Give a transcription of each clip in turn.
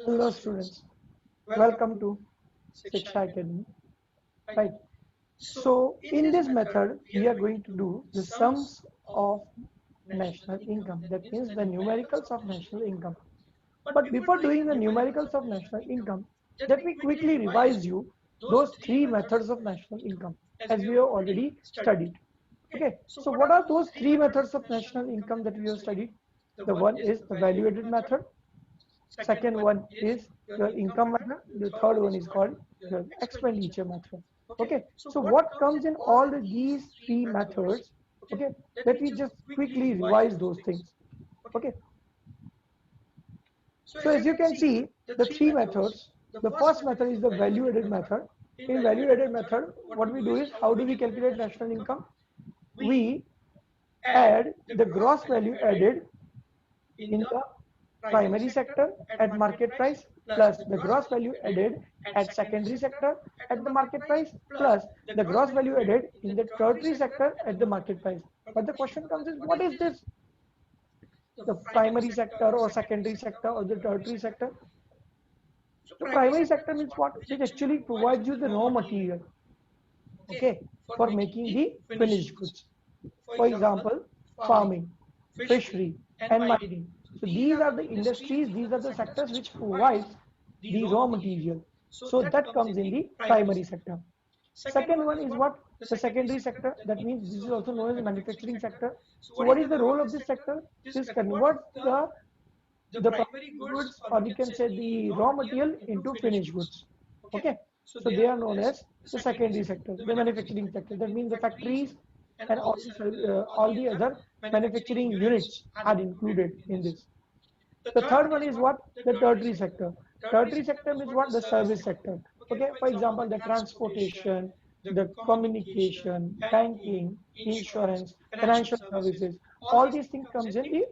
Hello students, welcome to Shiksha Academy. Right. So in this method, we are going to do the sums of national income. That means the numericals of national income. But before doing the numericals of national income, let me quickly revise you those three methods of national income as we have already studied. Okay. So what are those three methods of national income that we have studied? The one is the value added method. Second one is your income method. The third one is called your expenditure method. Okay, so what comes in all these three methods? Okay, let me just quickly revise those things. Okay, so as you can see, the three methods. The first method is the value added method. In value added method, what we do is how do we calculate national income? We add the gross value added in the primary sector at market price plus the gross value added at secondary sector at the market price plus the gross value added in the tertiary sector at the market price. But the question comes is, what is this? The primary sector or secondary sector or the tertiary sector? The primary sector means what? It actually provides you the raw material, okay, for making the finished goods. For example, farming, fishery, and mining. So these are the industries, these are the sectors which provides the raw material. So that comes in the primary sector. Second one is what? The secondary sector. That means this is also known as the manufacturing sector. So what is the role of this sector? This converts the primary goods, or you can say the raw material, into finished goods. Okay. So they are known as the secondary sector, the manufacturing sector. That means the factories and all the other manufacturing units are included in this. The third one is what? The tertiary sector. Tertiary sector is what? The service sector. Okay, for example, the transportation, the communication, banking, insurance, financial services, all these things comes in the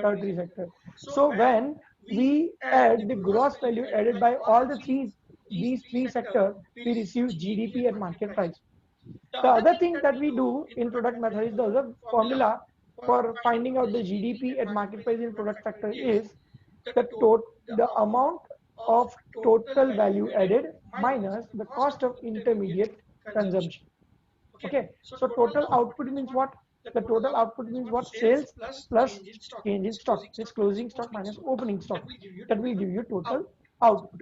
tertiary sector. So when we add the gross value added by all these three sectors, we receive GDP at market price. The other thing that we do in product method is the other formula for finding out the GDP at market price in product sector is the amount of total value added minus the cost of intermediate consumption. Okay, so total output means what? The total output means what? Sales plus change in stock. This closing stock minus opening stock. That will give you total output.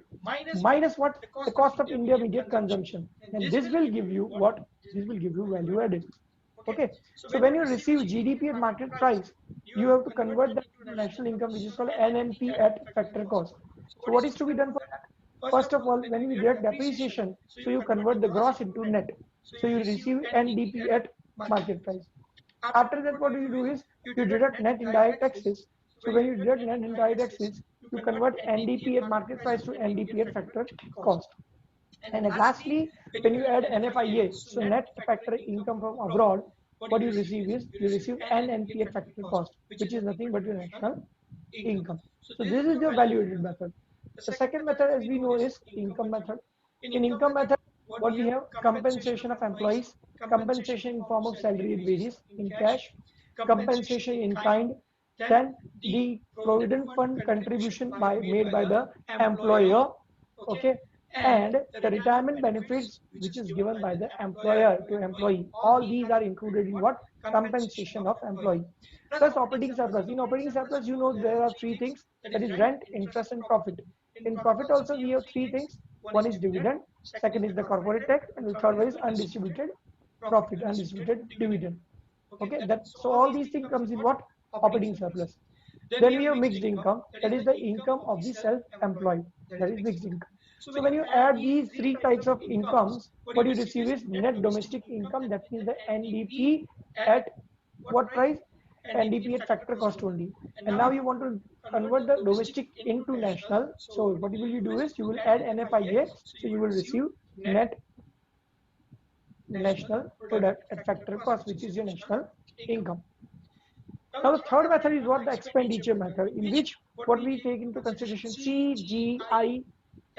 Minus what? The cost of intermediate consumption. And this will give you what? This will give you value added. Okay, so when you receive GDP at market price, you have to convert that to the national income, which is called NNP at factor cost. So what is to be done for that? First of all, when we get depreciation, so you convert the gross into net. So you receive NDP at market price. After that, what you do is you deduct net indirect taxes. So when you deduct net indirect taxes, you convert NDP at market price to NDP at factor cost. And lastly, when you add NFIA, so net factor income from abroad, what you receive is you receive NNP at factor cost, which is nothing but your national income. So this is your value added method. The second method, as we know, is income method. In income method, what we have? Compensation of employees, compensation in form of salary and wages in cash, compensation in kind, then the provident fund contribution made by the employer, okay, and the retirement benefits which is given by the employer to employee. All these are included in what? Compensation of employee. Plus operating surplus. In operating surplus, you know there are three things, that is rent, interest, and profit. In profit also we have three things. One is dividend, second is the corporate tax, and the third one is undistributed profit, undistributed dividend. Okay, that so all these things comes in what? Operating surplus. Then we have mixed income, that is the income of the self-employed, that is mixed income. So when you add these three types of incomes, what you receive is net domestic income, that means the NDP at what price? NDP at factor cost only. And now you want to convert the domestic into national. So what will you do is you will add NFIA, so you will receive net national product at factor cost, which is your national income. Now the third method is what? The expenditure method, in which what we take into consideration C, G, I,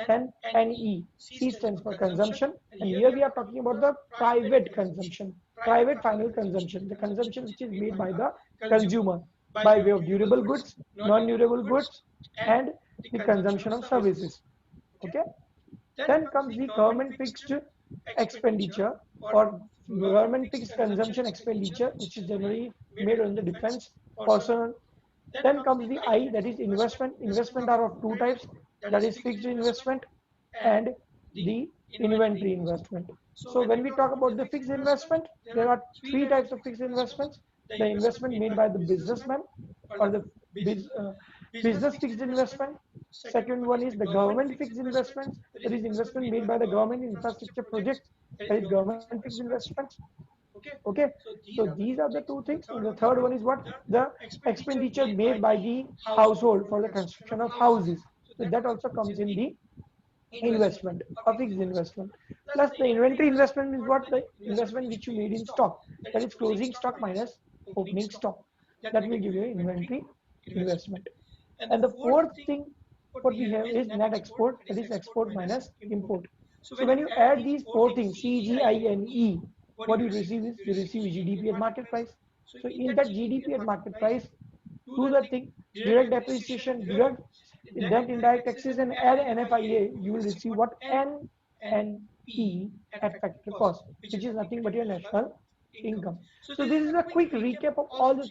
then NE. C stands for consumption, and here we are talking about the private consumption, private final consumption, the consumption which is made by the consumer. by way of durable goods, non-durable goods, and the consumption of services. Okay. Then comes the government fixed expenditure or government fixed consumption expenditure, which is generally made on the defense personnel. Then comes the I, that is investment. Investment are of two types, that is fixed investment and the inventory investment. So when we talk about the fixed investment, there are three types of fixed investments. The investment made by the businessman or the business fixed investment. Second one is the government fixed investments, that is investment made by the government in infrastructure projects, that is government fixed investments. Okay, so these are the two things. And the third one is what? The expenditure made by the household for the construction of houses. So that also comes in the investment or fixed investment. Plus the inventory investment is what? The investment which you made in stock, that is closing stock minus opening stock, that will give you inventory investment. And the fourth thing what we have is net export, that is export minus import. So when you add these four things, C, G, I, and E, what you receive is you receive GDP at market price. So in that GDP at market price, do the thing, direct depreciation, direct net indirect taxes, and add NFIA, you will receive what? N and E at factor cost, which is nothing but your national income. So this is a quick recap of all the